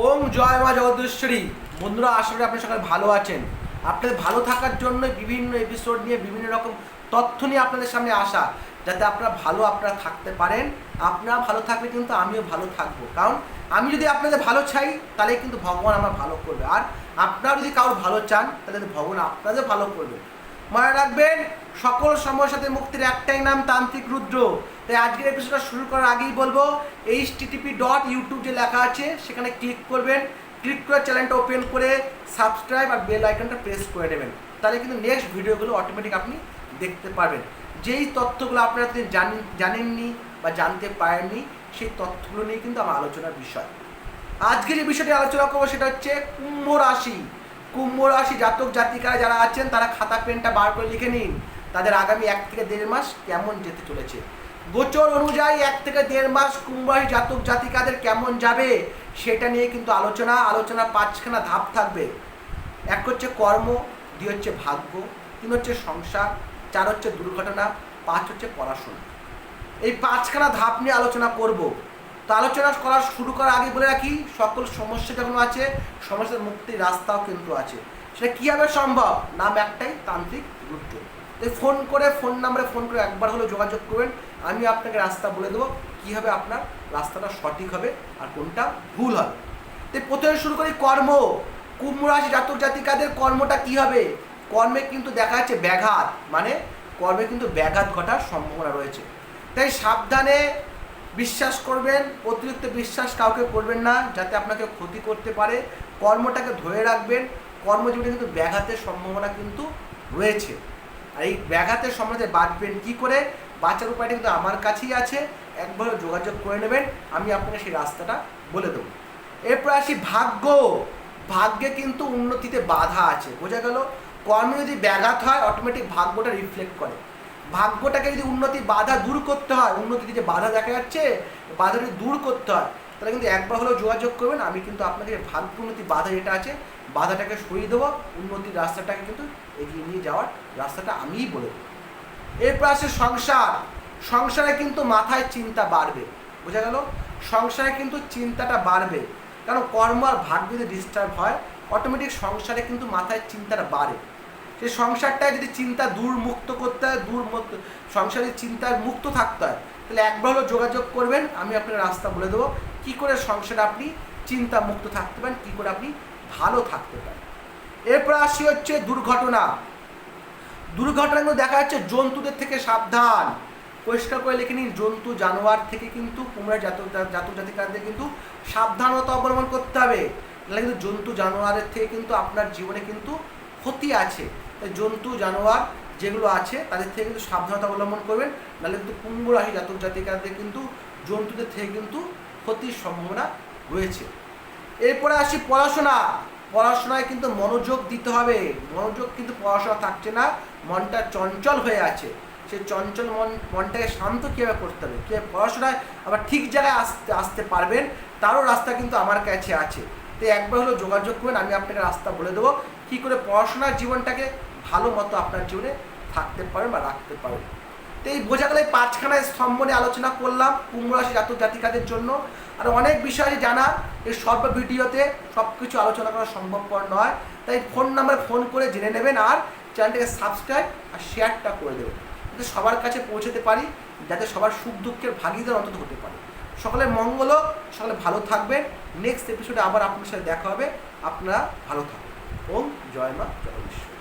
ওম জয় মা জগদীশ্বরী। বন্ধুরা, আশা করি আপনার সকালে ভালো আছেন। আপনাদের ভালো থাকার জন্য বিভিন্ন এপিসোড নিয়ে বিভিন্ন রকম তথ্য নিয়ে আপনাদের সামনে আসা, যাতে আপনারা থাকতে পারেন। আপনারা ভালো থাকলে কিন্তু আমিও ভালো থাকবো, কারণ আমি যদি আপনাদের ভালো চাই তাহলে কিন্তু ভগবান আমার ভালো করবে, আর আপনারা যদি কারোর ভালো চান তাহলে ভগবান আপনাদের ভালো করবে। মনে রাখবেন, সকল সমস্যাতে মুক্তির একটাই নাম তান্ত্রিক রুদ্র। তাই আজকের এপিসোডটা শুরু করার আগেই বলবো, http.youtube যে লেখা আছে সেখানে ক্লিক করবেন। ক্লিক করে চ্যানেলটা ওপেন করে সাবস্ক্রাইব আর বেল আইকনটা প্রেস করে দেবেন, তাহলে কিন্তু নেক্সট ভিডিওগুলো অটোমেটিক আপনি দেখতে পারবেন। যেই তথ্যগুলো আপনারা জানেননি বা জানতে পারেননি, সেই তথ্যগুলো নিয়ে কিন্তু আমার আলোচনার বিষয়। আজকে যে বিষয়টি আলোচনা করবো সেটা হচ্ছে কুম্ভ রাশি। কুম্ভ রাশি জাতক জাতিকারা যারা আছেন তারা খাতা পেনটা বার করে লিখে নিন, তাদের আগামী 1 থেকে 1.5 মাস কেমন যেতে চলেছে। গোচর অনুযায়ী 1 থেকে 1.5 মাস কুম্ভ রাশি জাতক জাতিকাদের কেমন যাবে সেটা নিয়ে কিন্তু আলোচনা 5খানা ধাপ থাকবে। 1 হচ্ছে কর্ম, 2 হচ্ছে ভাগ্য, 3 হচ্ছে সংসার, 4 হচ্ছে দুর্ঘটনা, 5 হচ্ছে পড়াশোনা। এই 5খানা ধাপ নিয়ে আলোচনা করব। তো আলোচনা শুরু করার আগে বলে রাখি, সকল সমস্যা যখন আছে, সমস্যার মুক্তির রাস্তাও কিন্তু আছে। সেটা কীভাবে সম্ভব? নাম একটাই, তান্ত্রিক রুদ্র। তাই ফোন নাম্বারে ফোন করে একবার হলেও যোগাযোগ করবেন। আমি আপনাকে রাস্তা বলে দেবো কীভাবে আপনার রাস্তাটা সঠিক হবে আর কোনটা ভুল হবে। তাই প্রথমে শুরু করি কর্ম। কুম্ভ রাশি জাতক জাতিকাদের কর্মটা কী হবে? কর্মে কিন্তু দেখা যাচ্ছে ব্যাঘাত, মানে কর্মে কিন্তু ব্যাঘাত ঘটার সম্ভাবনা রয়েছে। তাই সাবধানে বিশ্বাস করবেন, অতিরিক্ত বিশ্বাস কাউকে করবেন না, যাতে আপনাকে ক্ষতি করতে পারে। কর্মটাকে ধরে রাখবেন। কর্মজীবনে কিন্তু ব্যাঘাতের সম্ভাবনা কিন্তু রয়েছে, আর এই ব্যাঘাতের সম্বন্ধে বাঁচবেন কী করে, বাঁচার উপায়টা কিন্তু আমার কাছেই আছে। একবার যোগাযোগ করে নেবেন, আমি আপনাকে সেই রাস্তাটা বলে দেবো। এরপর আসি ভাগ্য। ভাগ্যে কিন্তু উন্নতিতে বাধা আছে, বোঝা গেল। কর্মে যদি ব্যাঘাত হয়, অটোমেটিক ভাগ্যটা রিফ্লেক্ট করে। ভাগ্যটাকে যদি উন্নতি বাধা দূর করতে হয়, উন্নতিতে যে বাধা দেখা যাচ্ছে, বাধাটি দূর করতে হয়, তাহলে কিন্তু একবার হলেও যোগাযোগ করবেন। আমি কিন্তু আপনাকে ভাগ্য উন্নতি বাধা যেটা আছে, বাধাটাকে সরিয়ে দেবো। উন্নতির রাস্তাটাকে কিন্তু এগিয়ে নিয়ে যাওয়ার রাস্তাটা আমিই বলে দেবো। এরপর আসে সংসার। সংসারে কিন্তু মাথায় চিন্তা বাড়বে, বোঝা গেল। সংসারে কিন্তু চিন্তাটা বাড়বে, কারণ কর্ম আর ভাগ্য যদি ডিস্টার্ব হয়, অটোমেটিক সংসারে কিন্তু মাথায় চিন্তাটা বাড়ে। সেই সংসারটায় যদি চিন্তা মুক্ত করতে হয়, সংসারে চিন্তার মুক্ত থাকতে হয়, তাহলে একবার হলেও যোগাযোগ করবেন। আমি আপনার রাস্তা বলে দেবো কী করে সংসারে আপনি চিন্তা মুক্ত থাকতে পারেন, কী করে আপনি ভালো থাকতে পারেন। এরপর আসি হচ্ছে দুর্ঘটনা। দুর্ঘটনাগুলো দেখা যাচ্ছে জন্তুদের থেকে সাবধান। পরিষ্কার করে লিখে নিন, জন্তু জানোয়ার থেকে কিন্তু কুমড়া জাতক জাতিকাদের কিন্তু সাবধানতা অবলম্বন করতে হবে। তাহলে কিন্তু জন্তু জানোয়ারের থেকে কিন্তু আপনার জীবনে কিন্তু ক্ষতি আছে। তাই জন্তু জানোয়ার যেগুলো আছে তাদের থেকে কিন্তু সাবধানতা অবলম্বন করবেন, নাহলে কিন্তু কুম্ভ রাশি জাতক জাতিকাদের কিন্তু জন্তুদের থেকে কিন্তু ক্ষতির সম্ভাবনা রয়েছে। এরপরে আসি পড়াশোনা। পড়াশোনায় কিন্তু মনোযোগ দিতে হবে। মনোযোগ কিন্তু পড়াশোনা থাকছে না, মনটা চঞ্চল হয়ে আছে। সেই চঞ্চল মনটাকে শান্ত কীভাবে করতে হবে, কীভাবে পড়াশোনায় আবার ঠিক জায়গায় আসতে পারবেন, তারও রাস্তা কিন্তু আমার কাছে আছে। তাই একবার হলেও যোগাযোগ করবেন, আমি আপনাকে রাস্তা বলে দেবো কী করে পড়াশোনার জীবনটাকে ভালো মতো আপনার জীবনে থাকতে পারেন বা রাখতে পারেন। তো এই বোঝা গেলে 5খানা স্তম্ভ নিয়ে আলোচনা করলাম কুম্ভ রাশি জাতক জাতিকাদের জন্য। আর অনেক বিষয় জানা, এই সর্ব ভিডিওতে সব কিছু আলোচনা করা সম্ভবপর নয়। তাই ফোন নাম্বারে ফোন করে জেনে নেবেন, আর চ্যানেলটাকে সাবস্ক্রাইব আর শেয়ারটা করে দেবেন, যাতে সবার কাছে পৌঁছতে পারি, যাতে সবার সুখ দুঃখের ভাগিদার অন্তত হতে পারে। সকলের মঙ্গল হোক, সকলে ভালো থাকবেন। নেক্সট এপিসোডে আবার আপনার সাথে দেখা হবে। আপনারা ভালো থাকবেন। ওম জয় মা জগদীশ্বরী।